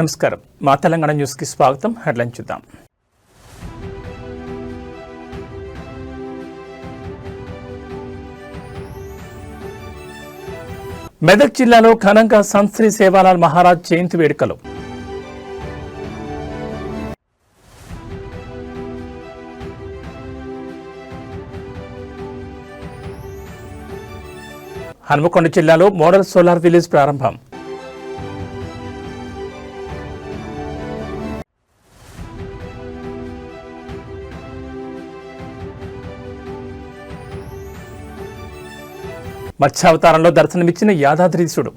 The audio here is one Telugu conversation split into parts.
నమస్కారం. మా తెలంగాణ న్యూస్కి స్వాగతం. హెడ్లైన్ చూద్దాం. మెదక్ జిల్లాలో ఘనంగా సంత్ శ్రీ సేవాలాల్ మహారాజ్ జయంతి వేడుకలు. హన్మకొండ జిల్లాలో మోడల్ సోలార్ విలేజ్ ప్రారంభం. మత్స్యావతారంలో దర్శనమిచ్చిన యాదాద్రీశుడు.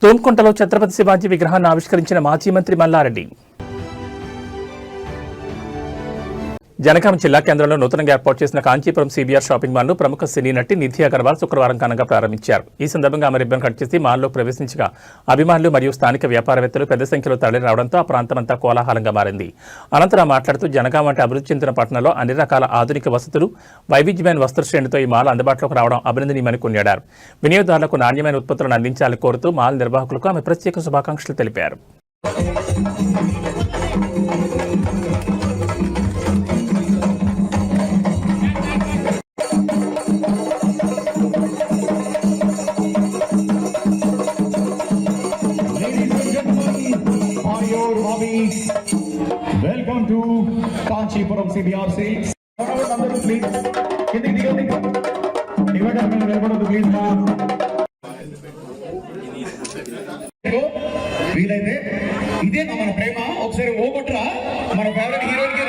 తోంకొంటలో ఛత్రపతి శివాజీ విగ్రహాన్ని ఆవిష్కరించిన మాజీ మంత్రి మల్లారెడ్డి. జనగామ జిల్లా కేంద్రంలో నూతనంగా ఏర్పాటు చేసిన కాంచీపురం సిబిఆర్ షాపింగ్ మాల్ను ప్రముఖ సినీ నటి నిధి అగర్వాల్ శుక్రవారం ఘనంగా ప్రారంభించారు. ఈ సందర్భంగా ఆమె రిబ్బన్ కట్ చేసి మాల్లో ప్రవేశించగా అభిమానులు మరియు స్థానిక వ్యాపారవేత్తలు పెద్ద సంఖ్యలో తరలి రావడంతో ఆ ప్రాంతమంతా కోలాహలంగా మారింది. అనంతరం మాట్లాడుతూ జనగామ వంటి అభివృద్ధి చెందిన పట్టణంలో అన్ని రకాల ఆధునిక వసతులు, వైవిధ్యమైన వస్త్ర శ్రేణితో ఈ మాల్ అందుబాటులోకి రావడం అభినందనీయమని కొనియాడారు. వినియోగదారులకు నాణ్యమైన ఉత్పత్తులను అందించాలని కోరుతూ మాల్ నిర్వాహకులకు ఆమె ప్రత్యేక శుభాకాంక్షలు తెలిపారు. Welcome to Kanchipuram CBR Sales. Please, వీలైతే ఇదే మన ప్రేమ ఒకసారి ఓగొట్రా మన ఫేవరెట్ హీరోయిన్ కి.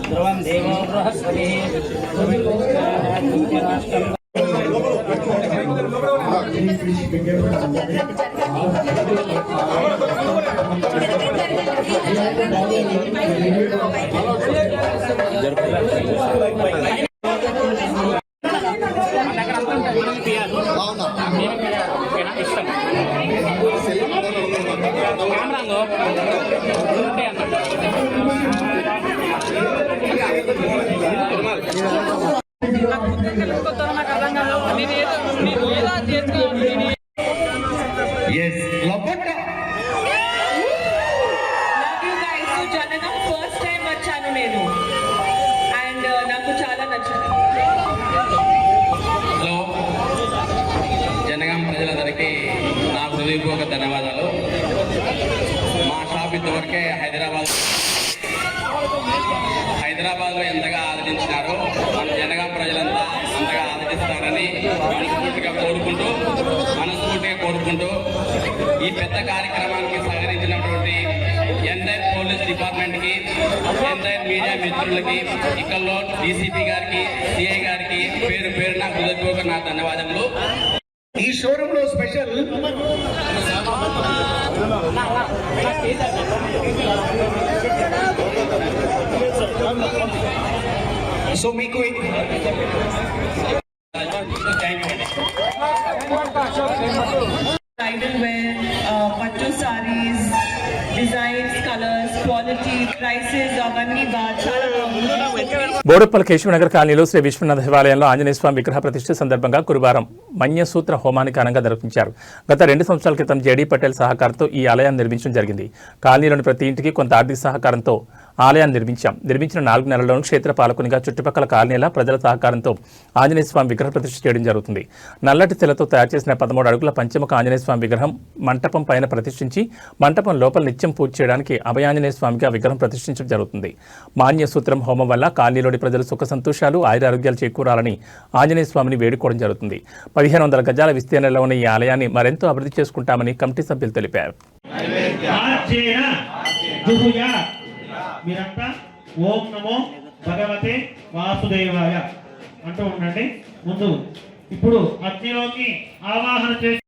ధ్రువం దేవో బృహస్పతి హృదయపూర్వక ధన్యవాదాలు. మా షాప్ ఇంతవరకే హైదరాబాద్లో ఎంతగా ఆదరించినారో మన జనగాం ప్రజలంతా అంతగా ఆదరిస్తారని మనస్ఫూర్తిగా కోరుకుంటూ ఈ పెద్ద కార్యక్రమానికి సహకరించినటువంటి ఎంటైర్ పోలీస్ డిపార్ట్మెంట్కి, ఎంటైర్ మీడియా మిత్రులకి, ఇక్కల్లో డీసీపీ గారికి, సిఐ గారికి పేరు పేరున హృదయపూర్వక నా ధన్యవాదములు. ఈ షోరూమ్ లో స్పెషల్ సో మీకు bridal wear, pattu sarees, designs, colors, quality, prices అవన్నీ చాలా బాగుంది. బోడుప్పల్ కేశవనగర్ కాలనీలో శ్రీ విశ్వనాథ దేవాలయంలో ఆంజనేయ స్వామి విగ్రహ ప్రతిష్ఠ సందర్భంగా గురువారం మన్యసూత్ర హోమాన్ని ఘనంగా నిర్వహించారు. గత 2 సంవత్సరాల క్రితం జేడీ పటేల్ సహకారంతో ఈ ఆలయాన్ని నిర్మించడం జరిగింది. కాలనీలోని ప్రతి ఇంటికి కొంత ఆర్థిక సహకారంతో ఆలయాన్ని నిర్మించిన 4 నెలల్లోనూ క్షేత్ర పాలకునిగా చుట్టుపక్కల కాలనీల ప్రజల సహకారంతో ఆంజనేయ స్వామి విగ్రహ ప్రతిష్ఠ చేయడం జరుగుతుంది. నల్లటి శిలతో తయారు చేసిన 13 అడుగుల పంచముఖ ఆంజనేయ స్వామి విగ్రహం మంటపం పైన ప్రతిష్ఠించి మంటపం లోపల నిత్యం పూజ చేయడానికి అభయాంజనేయ స్వామిగా విగ్రహం ప్రతిష్ఠించడం జరుగుతుంది. మాన్యసూత్రం హోమం వల్ల కాలనీలోని ప్రజలు సుఖ సంతోషాలు ఆయురారోగ్యాలు చేకూరాలని ఆంజనేయ స్వామిని వేడుకోవడం జరుగుతుంది. 1500 గజాల విస్తీర్ణంలో ఉన్న ఈ ఆలయాన్ని మరెంతో అభివృద్ధి చేసుకుంటామని కమిటీ సభ్యులు తెలిపారు. మీరంతా ఓం నమో భగవతే వాసుదేవాయ అంటూ ఉండండి. ముందు ఇప్పుడు అగ్నిలోకి ఆవాహన చేసి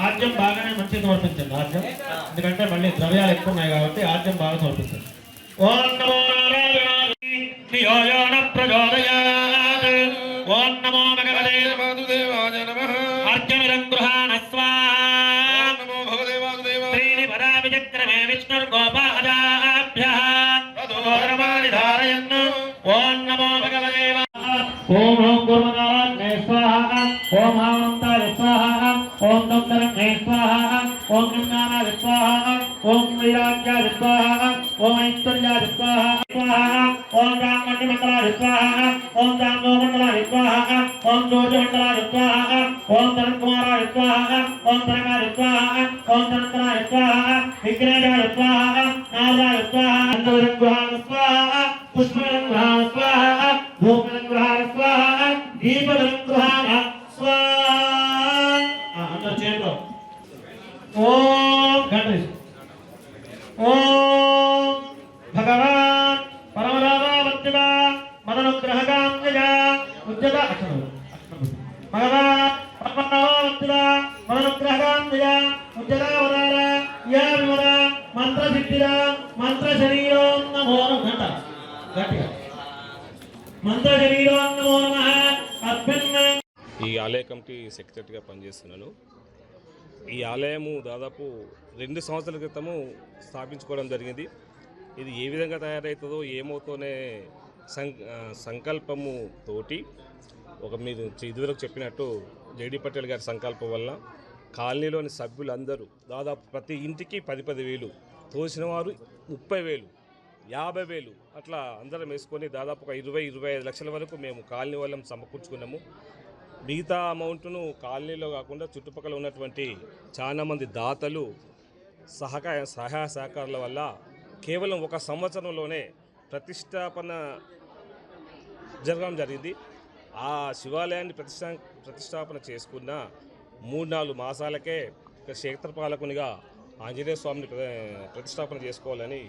ఆజ్యం బాగానే మంచిగా సమర్పించండి. ఆజ్యం ఎందుకంటే మళ్ళీ ద్రవ్యాలు ఎక్కువ ఉన్నాయి కాబట్టి ఆజ్యం బాగా సమర్పించండి. ఓం నమో నారాయణ ప్రచోదయాత్. ఓం నమో భగవతే వాసుదేవాయ నమః. అర్ఘ్యమిదం గృహాణ స్వాహా. నమో భగవతే వాసుదేవాయ. త్రీణి పదామి చక్రమే విష్ణుర్గోపాదాభ్యః తదోరమాని ధారయన్. ఓం నమో భగవతే ఓం ఓం గురుమదాన్నే స్వాహా. ఓం ఆనందాయ స్వాహా. ఓం దంతరన్నే స్వాహా. ఓం జ్ఞానాయ స్వాహా. ఓం వైరాగ్యాయ స్వాహా. ఓం ఐశ్వర్యాయ స్వాహా. ఓం రామమండలాయ స్వాహా. ఓం రామోమండలాయ స్వాహా. ఓం జోజమండలాయ స్వాహా. ఓం ధనకుమారాయ స్వాహా. ఓం ధనకాయ స్వాహా. ఓం ధనకరాయ స్వాహా. విఘ్నేశాయ స్వాహా. నారాయ స్వాహా. అంతరంగృహాయ స్వాహా. పుష్పరంగృహాయ స్వాహా. ధూపరంగృహాయ స్వాహా. దీపరంగృహాయ స్వాహా. అందరూ చేతులు ఓం గణేష్. ఓం భగవాన్ పరమరామావంతివ మదనుగ్రహకామ్యజ ఉద్యత భగవాన్ పరమరామావంతివ మదనుగ్రహకామ్యజ ఉద్యతావతార యా విమల మంత్రసిద్ధిర మంత్ర శరీరం నమో నమః. గట్టిగా మంత్ర శరీరం నమో నమః. అర్పణ. ఈ ఆలయ కమిటీ సెక్రటరీగా పనిచేస్తున్నాను. ఈ ఆలయము దాదాపు 2 సంవత్సరాల క్రితము స్థాపించుకోవడం జరిగింది. ఇది ఏ విధంగా తయారవుతుందో ఏమవుతోనే సంకల్పము తోటి మీరు ఇదివరకు చెప్పినట్టు జేడి పటేల్ గారి సంకల్పం వల్ల కాలనీలోని సభ్యులందరూ దాదాపు ప్రతి ఇంటికి 10,000 తోసిన వారు 30,000 50,000 అట్లా అందరం వేసుకొని దాదాపు ఒక 20-25 లక్షల వరకు మేము కాలనీ వాళ్ళం సమకూర్చుకున్నాము. మిగతా అమౌంట్ను కాలనీలో కాకుండా చుట్టుపక్కల ఉన్నటువంటి చాలామంది దాతలు సహాయ సహకారాల వల్ల కేవలం 1 సంవత్సరంలోనే ప్రతిష్టాపన జరగడం జరిగింది. ఆ శివాలయాన్ని ప్రతిష్టాపన చేసుకున్న 3-4 మాసాలకే క్షేత్రపాలకునిగా ఆంజనేయ స్వామిని ప్రతిష్టాపన చేసుకోవాలని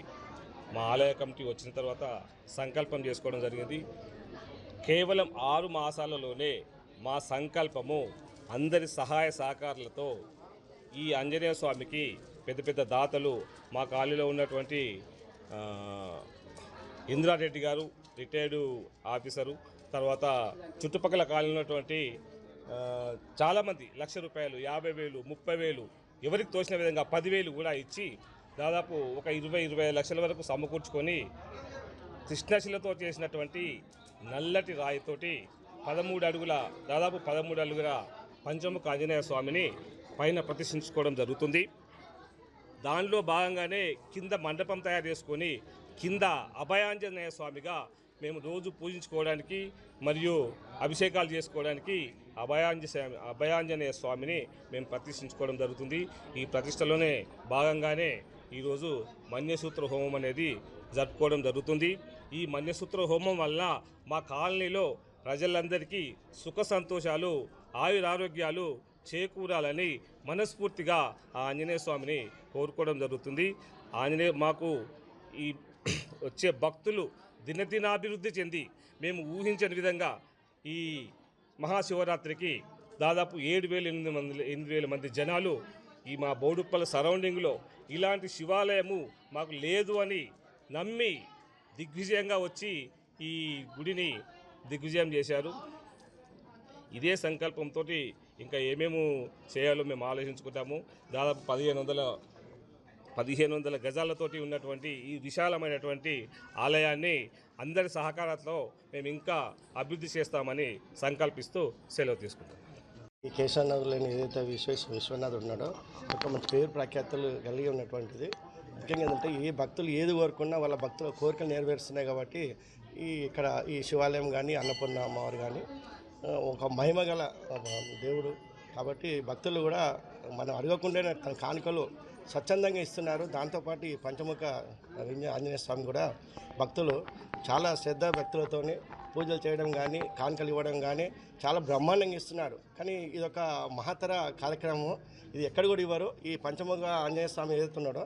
మా ఆలయ కమిటీ వచ్చిన తర్వాత సంకల్పం చేసుకోవడం జరిగింది. కేవలం 6 మాసాలలోనే మా సంకల్పము అందరి సహాయ సహకారాలతో ఈ ఆంజనేయ స్వామికి పెద్ద పెద్ద దాతలు మా కాలనీలో ఉన్నటువంటి ఇంద్రారెడ్డి గారు రిటైర్డు ఆఫీసరు, తర్వాత చుట్టుపక్కల కాలనీలో ఉన్నటువంటి చాలామంది ₹1,00,000, 50,000, 30,000 ఎవరికి తోచిన విధంగా 10,000 కూడా ఇచ్చి దాదాపు ఒక 20-25 లక్షల వరకు సమకూర్చుకొని కృష్ణశిలతో చేసినటువంటి నల్లటి రాయితోటి 13 అడుగుల దాదాపు 13 అడుగుల పంచముఖ ఆంజనేయ స్వామిని పైన ప్రతిష్ఠించుకోవడం జరుగుతుంది. దానిలో భాగంగానే కింద మండపం తయారు చేసుకొని కింద అభయాంజనేయ స్వామిగా మేము రోజు పూజించుకోవడానికి మరియు అభిషేకాలు చేసుకోవడానికి అభయాంజనేయ స్వామిని మేము ప్రతిష్ఠించుకోవడం జరుగుతుంది. ఈ ప్రతిష్టలోనే భాగంగానే ఈరోజు మన్యసూత్ర హోమం అనేది జరుపుకోవడం జరుగుతుంది. ఈ మన్యసూత్ర హోమం వల్ల మా కాలనీలో ప్రజలందరికీ సుఖ సంతోషాలు ఆయురారోగ్యాలు చేకూరాలని మనస్ఫూర్తిగా ఆ ఆంజనేయ స్వామిని కోరుకోవడం జరుగుతుంది. మాకు ఈ వచ్చే భక్తులు దినదినాభివృద్ధి చెంది మేము ఊహించని విధంగా ఈ మహాశివరాత్రికి దాదాపు 7,000 మంది జనాలు ఈ మా బోడుప్పల సరౌండింగ్లో ఇలాంటి శివాలయము మాకు లేదు అని నమ్మి దిగ్విజయంగా వచ్చి ఈ గుడిని దిగ్విజయం చేశారు. ఇదే సంకల్పంతో ఇంకా ఏమేమి చేయాలో మేము ఆలోచించుకుంటాము. దాదాపు 1500 గజాలతోటి ఉన్నటువంటి ఈ విశాలమైనటువంటి ఆలయాన్ని అందరి సహకారంతో మేము ఇంకా అభివృద్ధి చేస్తామని సంకల్పిస్తూ సెలవు తీసుకుంటాం. ఈ కేశవనగర్లోని ఏదైతే విశ్వనాథుడు ఉన్నాడో ఒక మంచి పేరు ప్రఖ్యాతులు కలిగి ఉన్నటువంటిది. ముఖ్యంగా ఏంటంటే ఏ భక్తులు ఏది కోరుకున్నా వాళ్ళ భక్తుల కోరికలు నెరవేరుస్తున్నాయి కాబట్టి ఇక్కడ ఈ శివాలయం కానీ అన్నపూర్ణ అమ్మవారు కానీ ఒక మహిమ గల దేవుడు కాబట్టి భక్తులు కూడా మనం అడగకుండానే తన కానుకలు స్వచ్ఛందంగా ఇస్తున్నారు. దాంతోపాటు ఈ పంచముఖ ఆంజనేయ స్వామి కూడా భక్తులు చాలా శ్రద్ధ భక్తులతోని పూజలు చేయడం కానీ కానుకలు ఇవ్వడం కానీ చాలా బ్రహ్మాండంగా ఇస్తున్నారు. కానీ ఇదొక మహత్తర కార్యక్రమం, ఇది ఎక్కడ కూడా ఇవ్వరు. ఈ పంచముఖ ఆంజనేయ స్వామి ఏదైతున్నాడో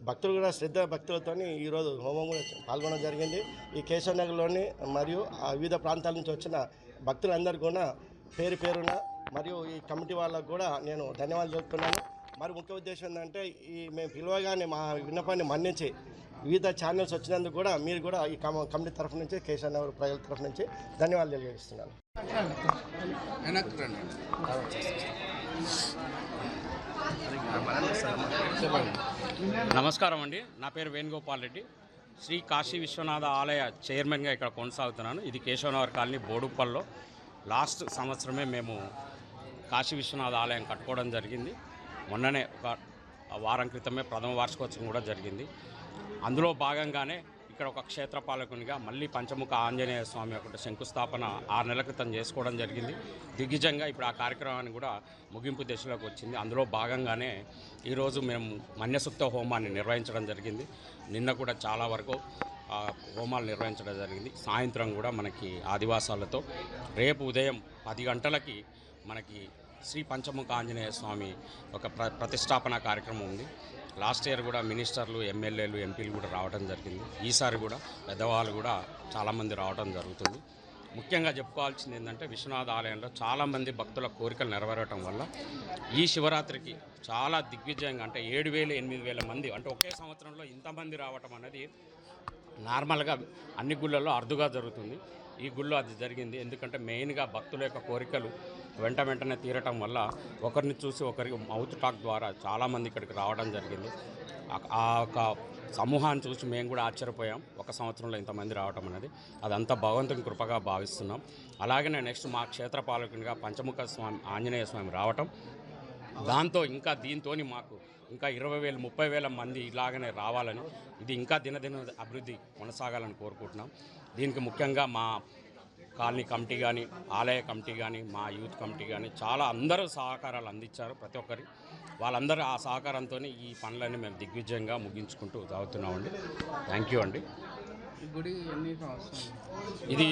భక్తులు కూడా శ్రద్ధ భక్తులతోని ఈరోజు హోమం కూడా పాల్గొనడం జరిగింది. ఈ కేశవనగర్లోని మరియు వివిధ ప్రాంతాల నుంచి వచ్చిన భక్తులందరూ కూడా పేరున మరియు ఈ కమిటీ వాళ్ళకు కూడా నేను ధన్యవాదాలు చెప్తున్నాను. మరి ముఖ్య ఉద్దేశం ఏంటంటే మేము పిలవగానే మా విన్నపాన్ని మన్నించి వివిధ ఛానల్స్ వచ్చినందుకు కూడా మీరు కూడా ఈ కమిటీ తరఫు నుంచి కేశవనగర్ ప్రజల తరఫు నుంచి ధన్యవాదాలు తెలియజేస్తున్నాను. నమస్కారం అండి, నా పేరు వేణుగోపాల్ రెడ్డి. శ్రీ కాశీ విశ్వనాథ ఆలయ చైర్మన్గా ఇక్కడ కొనసాగుతున్నాను. ఇది కేశవనగర్ కాలనీ బోడుప్పల్లో. లాస్ట్ సంవత్సరమే మేము కాశీ విశ్వనాథ ఆలయం కట్టుకోవడం జరిగింది. మొన్ననే ఒక వారం క్రితమే ప్రథమ వార్షికోత్సవం కూడా జరిగింది. అందులో భాగంగానే ఇక్కడ ఒక క్షేత్రపాలకునిగా మళ్ళీ పంచముఖ ఆంజనేయ స్వామి యొక్క శంకుస్థాపన 6 నెలల క్రితం చేసుకోవడం జరిగింది. దిగ్విజయంగా ఇప్పుడు ఆ కార్యక్రమాన్ని కూడా ముగింపు దశలోకి వచ్చింది. అందులో భాగంగానే ఈరోజు మేము మన్యసూక్త హోమాన్ని నిర్వహించడం జరిగింది. నిన్న కూడా చాలా వరకు హోమాలు నిర్వహించడం జరిగింది. సాయంత్రం కూడా మనకి ఆదివాసాలతో రేపు ఉదయం 10 గంటలకి మనకి శ్రీ పంచముఖ ఆంజనేయ స్వామి ఒక ప్రతిష్టాపన కార్యక్రమం ఉంది. లాస్ట్ ఇయర్ కూడా మినిస్టర్లు, ఎమ్మెల్యేలు, ఎంపీలు కూడా రావడం జరిగింది. ఈసారి కూడా పెద్దవాళ్ళు కూడా చాలామంది రావడం జరుగుతుంది. ముఖ్యంగా చెప్పుకోవాల్సింది ఏంటంటే విశ్వనాథ ఆలయంలో చాలామంది భక్తుల కోరికలు నెరవేరటం వల్ల ఈ శివరాత్రికి చాలా దిగ్విజయంగా అంటే 7,000-8,000 మంది అంటే ఒకే సంవత్సరంలో ఇంతమంది రావటం అనేది నార్మల్గా అన్ని గుళ్ళల్లో అరుదుగా జరుగుతుంది. ఈ గుళ్ళో అది జరిగింది. ఎందుకంటే మెయిన్గా భక్తుల యొక్క కోరికలు వెంటనే తీరటం వల్ల ఒకరిని చూసి ఒకరికి మౌత్ టాక్ ద్వారా చాలామంది ఇక్కడికి రావడం జరిగింది. ఆ ఒక సమూహాన్ని చూసి మేము కూడా ఆశ్చర్యపోయాం. ఒక సంవత్సరంలో ఇంతమంది రావటం అనేది అదంతా భగవంతుని కృపగా భావిస్తున్నాం. అలాగనే నెక్స్ట్ మా క్షేత్రపాలకునిగా పంచముఖ స్వామి ఆంజనేయ స్వామి రావటం, దాంతో ఇంకా దీంతో మాకు ఇంకా 20,000-30,000 మంది ఇలాగనే రావాలని, ఇది ఇంకా దినదిన అభివృద్ధి కొనసాగాలని కోరుకుంటున్నాం. దీనికి ముఖ్యంగా మా కాలనీ కమిటీ కానీ, ఆలయ కమిటీ కానీ, మా యూత్ కమిటీ కానీ చాలా అందరూ సహకారాలు అందించారు. ప్రతి ఒక్కరి వాళ్ళందరూ ఆ సహకారంతో ఈ పనులన్నీ మేము దిగ్విజయంగా ముగించుకుంటూ సాగుతున్నామండి. థ్యాంక్ యూ అండి. ఇది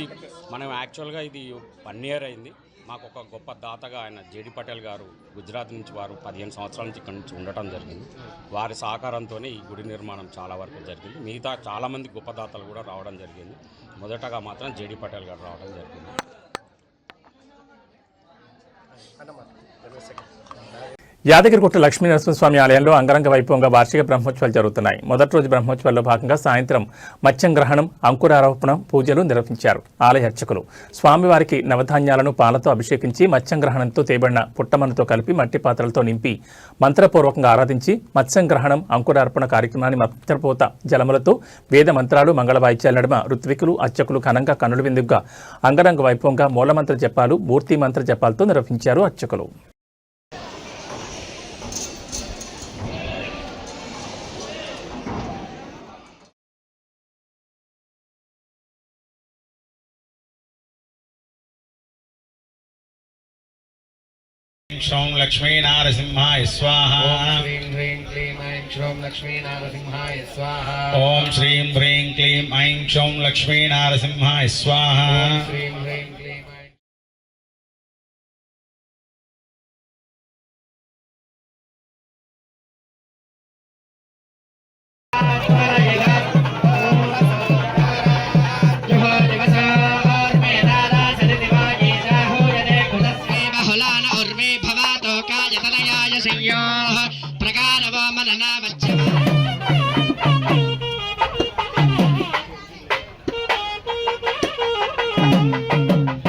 మనం యాక్చువల్గా ఇది 1 year అయింది. మాకు ఒక గొప్ప దాతగా ఆయన జేడి పటేల్ గారు గుజరాత్ నుంచి వారు 15 సంవత్సరాల నుంచి ఇక్కడ నుంచి ఉండటం జరిగింది. వారి సహకారంతోనే ఈ గుడి నిర్మాణం చాలా వరకు జరిగింది. మిగతా చాలామంది గొప్ప దాతలు కూడా రావడం జరిగింది. మొదటగా మాత్రం జేడి పటేల్ గారు రావడం జరిగింది. యాదగిరిగుట్ట లక్ష్మీనరసింహస్వామి ఆలయంలో అంగరంగ వైభవంగా వార్షిక బ్రహ్మోత్సవాలు జరుగుతున్నాయి. మొదటి రోజు బ్రహ్మోత్సవాల్లో భాగంగా సాయంత్రం మత్స్యంగ్రహణం, అంకురారోపణం పూజలు నిర్వహించారు. ఆలయ అర్చకులు స్వామివారికి నవధాన్యాలను పాలతో అభిషేకించి మత్స్యంగ్రహణంతో తేబడిన పుట్టమన్నుతో కలిపి మట్టి పాత్రలతో నింపి మంత్రపూర్వకంగా ఆరాధించి మత్స్యంగ్రహణం, అంకురార్పణ కార్యక్రమాన్ని మంత్రపోత జలములతో వేద మంత్రాలు, మంగళ వాయిద్యాల నడుమ ఋత్వికులు, అర్చకులు ఘనంగా కన్నుల విందుగా అంగరంగ వైభవంగా మూలమంత్ర జపాలు, మూర్తి మంత్ర జపాలతో నిర్వహించారు అర్చకులు. श्रों लक्ष्मी नारसिंहाय स्वाहा। ओम श्रीं ह्रीं क्लीं ऐं श्रों लक्ष्मी नारसिंहाय स्वाहा। ओम श्रीं ह्रीं क्लीं ऐं श्रों लक्ष्मी नारसिंहाय स्वाहा। ओम श्रीं ह्रीं क्लीं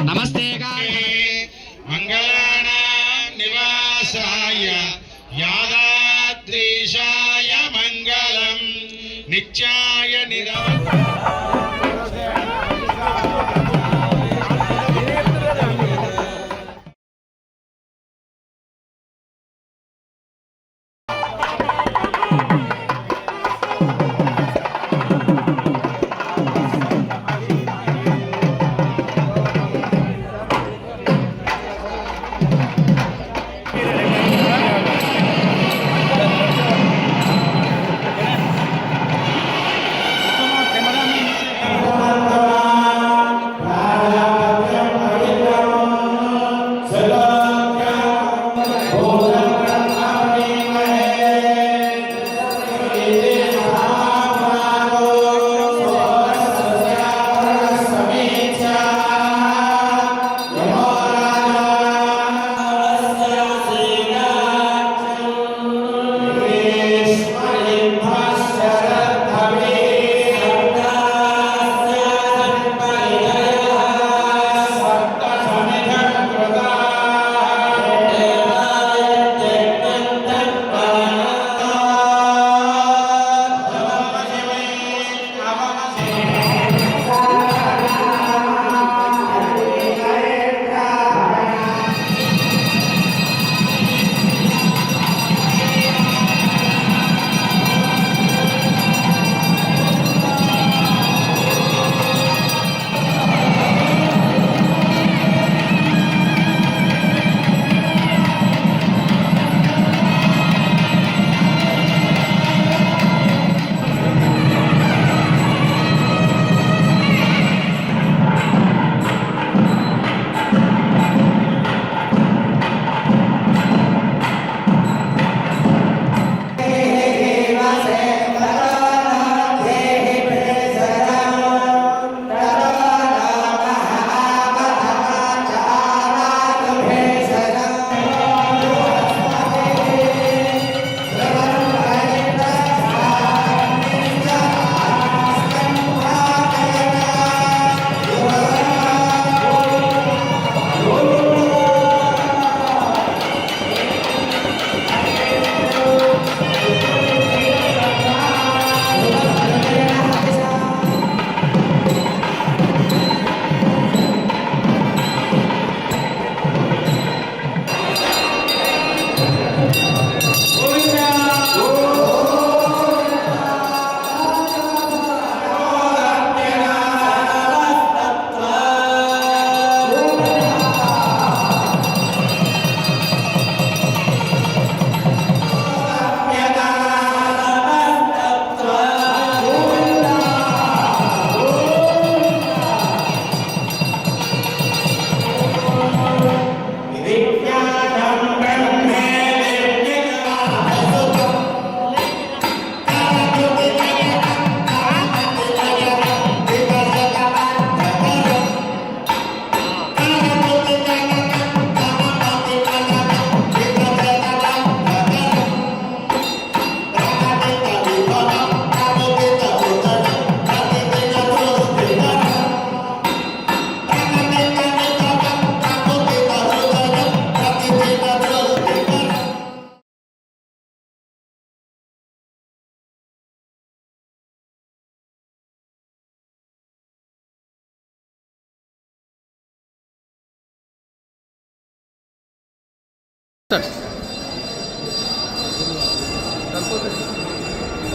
नमस्ते मंगलानां निवासाय यादाद्रीशाय मंगलम नित्याय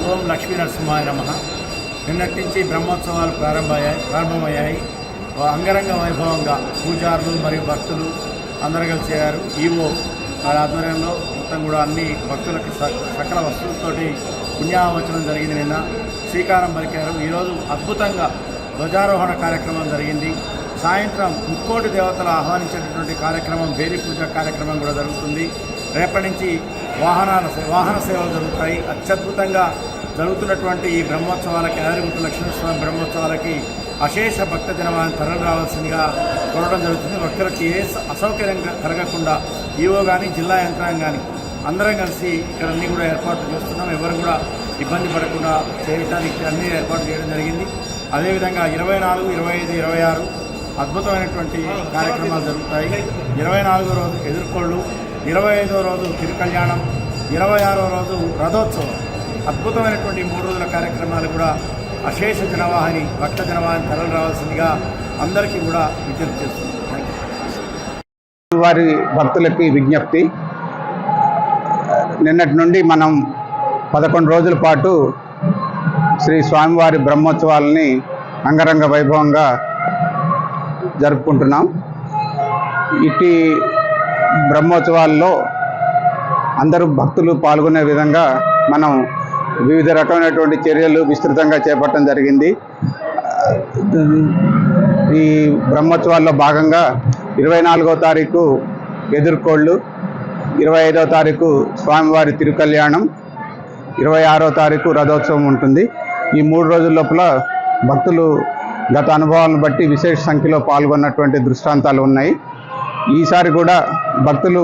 ఓం లక్ష్మీ నరసింహాయ నమః. నిన్నటి నుంచి బ్రహ్మోత్సవాలు ప్రారంభమయ్యాయి. అంగరంగ వైభవంగా పూజారులు మరియు భక్తులు అందరూ కలిసారు. ఈవో వాళ్ళ ఆధ్వర్యంలో మొత్తం కూడా అన్ని భక్తులకి సకల వస్తువులతోటి పుణ్యావచనం జరిగింది. నిన్న శ్రీకారం పలికారు. ఈరోజు అద్భుతంగా ధ్వజారోహణ కార్యక్రమం జరిగింది. సాయంత్రం ముక్కోటి దేవతలు ఆహ్వానించేటటువంటి కార్యక్రమం, బేరీ పూజ కార్యక్రమం కూడా జరుగుతుంది. రేపటి నుంచి వాహన సేవలు జరుగుతాయి. అత్యద్భుతంగా జరుగుతున్నటువంటి ఈ బ్రహ్మోత్సవాలకి, యాదగిరిగుట్ట లక్ష్మీస్వామి బ్రహ్మోత్సవాలకి అశేష భక్త జనవాన్ని తరలి రావాల్సిందిగా కోరడం జరుగుతుంది. భక్తులకి ఏ అసౌకర్యం కలగకుండా ఈవో కానీ జిల్లా యంత్రాంగం కానీ అందరం కలిసి ఇక్కడ అన్నీ కూడా ఏర్పాట్లు చేస్తున్నాం. ఎవరు కూడా ఇబ్బంది పడకుండా చేయడానికి అన్నీ ఏర్పాటు చేయడం జరిగింది. అదేవిధంగా 24, 25, 26 అద్భుతమైనటువంటి కార్యక్రమాలు జరుగుతాయి. 24వ రోజు ఎదుర్కొళ్ళు, 25వ రోజు తిరుకళ్యాణం, 26వ రోజు రథోత్సవం. అద్భుతమైనటువంటి 3 రోజుల కార్యక్రమాలు కూడా అశేష జనవాహిని, భక్త జనవాహిని తరలి రావాల్సిందిగా అందరికీ కూడా విజ్ఞప్తి చేస్తున్నాం. వారి భక్తులకి విజ్ఞప్తి, నిన్నటి నుండి మనం 11 రోజుల పాటు శ్రీ స్వామివారి బ్రహ్మోత్సవాలని అంగరంగ వైభవంగా జరుపుకుంటున్నాం. ఇట్టి బ్రహ్మోత్సవాల్లో అందరూ భక్తులు పాల్గొనే విధంగా మనం వివిధ రకమైనటువంటి చర్యలు విస్తృతంగా చేపట్టడం జరిగింది. ఈ బ్రహ్మోత్సవాల్లో భాగంగా 24వ తారీఖు ఎదుర్కోళ్ళు, 25వ తారీఖు స్వామివారి తిరుకళ్యాణం, 26వ తారీఖు రథోత్సవం ఉంటుంది. ఈ 3 రోజుల లోపల భక్తులు గత అనుభవాలను బట్టి విశేష సంఖ్యలో పాల్గొన్నటువంటి దృష్టాంతాలు ఉన్నాయి. ఈసారి కూడా భక్తులు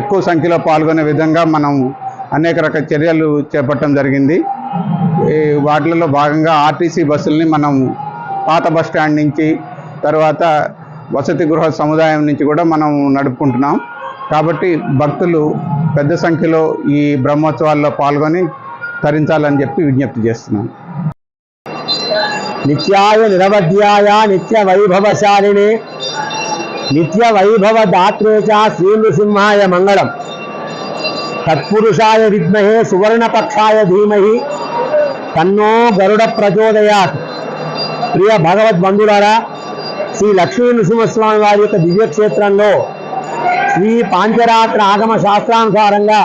ఎక్కువ సంఖ్యలో పాల్గొనే విధంగా మనం అనేక రకాల చర్యలు చేపట్టడం జరిగింది. వాటిలో భాగంగా ఆర్టీసీ బస్సుల్ని మనం పాత బస్ స్టాండ్ నుంచి, తర్వాత వసతి గృహ సముదాయం నుంచి కూడా మనం నడుపుకుంటున్నాం. కాబట్టి భక్తులు పెద్ద సంఖ్యలో ఈ బ్రహ్మోత్సవాల్లో పాల్గొని తరించాలని చెప్పి విజ్ఞప్తి చేస్తున్నాం. నిత్యాయ నిరవధ్యాయ నిత్య వైభవశాలినే నిత్య వైభవ దాత్రే చ శ్రీ నృసింహాయ మంగళం. తత్పురుషాయ విద్మహే సువర్ణపక్షాయ ధీమహి తన్నో గరుడ ప్రచోదయాత్. ప్రియ భగవద్బంధులారా, శ్రీ లక్ష్మీ నృసింహస్వామి వారి యొక్క దివ్యక్షేత్రంలో శ్రీ పాంచరాత్ర ఆగమ శాస్త్రానుసారంగా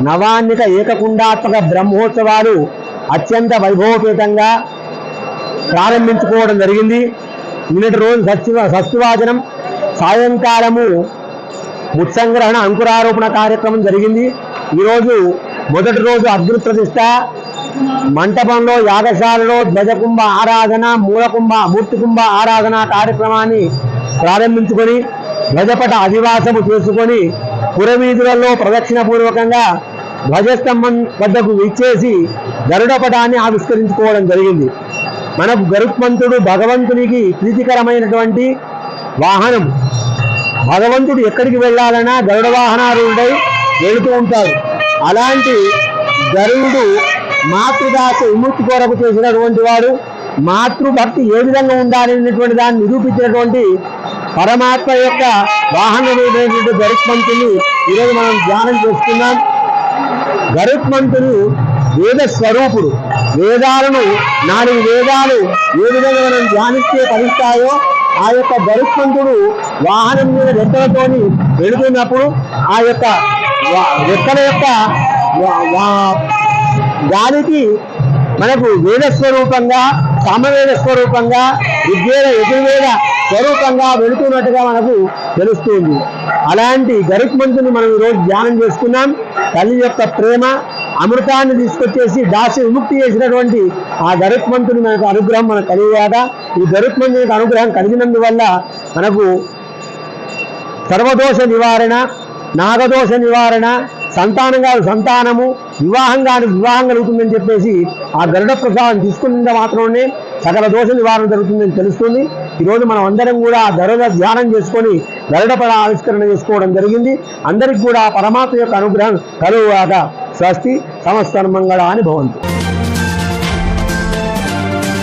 నవాన్నిక ఏకకుండాత్మక బ్రహ్మోత్సవాలు అత్యంత వైభవపేతంగా ప్రారంభించుకోవడం జరిగింది. నిన్నటి రోజు షష్ఠివాచనం, సాయంకాలము ముత్సంగ్రహణ అంకురారోపణ కార్యక్రమం జరిగింది. ఈరోజు మొదటి రోజు అగ్ని ప్రతిష్ఠ, మంటపంలో యాగశాలలో ధ్వజకుంభ ఆరాధన, మూర్తికుంభ ఆరాధన కార్యక్రమాన్ని ప్రారంభించుకొని ధ్వజపట అధివాసము చేసుకొని పురవీధులలో ప్రదక్షిణ పూర్వకంగా ధ్వజస్తంభం వద్దకు విచ్చేసి గరుడపటాన్ని ఆవిష్కరించుకోవడం జరిగింది. మనకు గరుత్మంతుడు భగవంతునికి ప్రీతికరమైనటువంటి వాహనం. భగవంతుడు ఎక్కడికి వెళ్ళాలన్నా గరుడ వాహనారుడై వెళుతూ ఉంటాడు. అలాంటి గరుడు మాతృదాస విముక్తి కొరకు చేసినటువంటి వాడు. మాతృభక్తి ఏ విధంగా ఉండాలనేటువంటి దాన్ని నిరూపించినటువంటి పరమాత్మ యొక్క వాహనమైనటువంటి గరుత్మంతుని ఈరోజు మనం ధ్యానం చేస్తున్నాం. గరుత్మంతుడు వేద స్వరూపుడు. వేదాలను 4 వేదాలు ఏ విధంగా మనం ధ్యానిస్తే ఫలిస్తాయో ఆ యొక్క గరుత్మంతుడు వాహనం మీద రెక్కలతోని వెళుతున్నప్పుడు ఆ యొక్క రెక్కల యొక్క గాలికి మనకు వేద స్వరూపంగా, సామవేద స్వరూపంగా, ఋగ్వేద యజుర్వేద స్వరూపంగా వెళుతున్నట్టుగా మనకు తెలుస్తుంది. అలాంటి గరుత్మంతుని మనం ఈరోజు ధ్యానం చేసుకున్నాం. తల్లి యొక్క ప్రేమ అమృతాన్ని తీసుకొచ్చేసి దాసి విముక్తి చేసినటువంటి ఆ గరుత్మంతుని మనకు అనుగ్రహం మనకు కలిగాక, ఈ గరుత్మంతునికి అనుగ్రహం కలిగినందువల్ల మనకు సర్వదోష నివారణ, నాగదోష నివారణ, సంతానము, వివాహం కలుగుతుందని చెప్పేసి ఆ గరుడ ప్రసాదం తీసుకున్నంత మాత్రమే సకల దోష నివారణ జరుగుతుందని తెలుస్తుంది. ఈరోజు మనం అందరం కూడా గరుడ ధ్యానం చేసుకొని గరుడ పద ఆవిష్కరణ చేసుకోవడం జరిగింది. అందరికి కూడా పరమాత్మ యొక్క అనుగ్రహం కలుగుగాక. స్వస్తి. సమస్తన్మంగళాని భవంతు.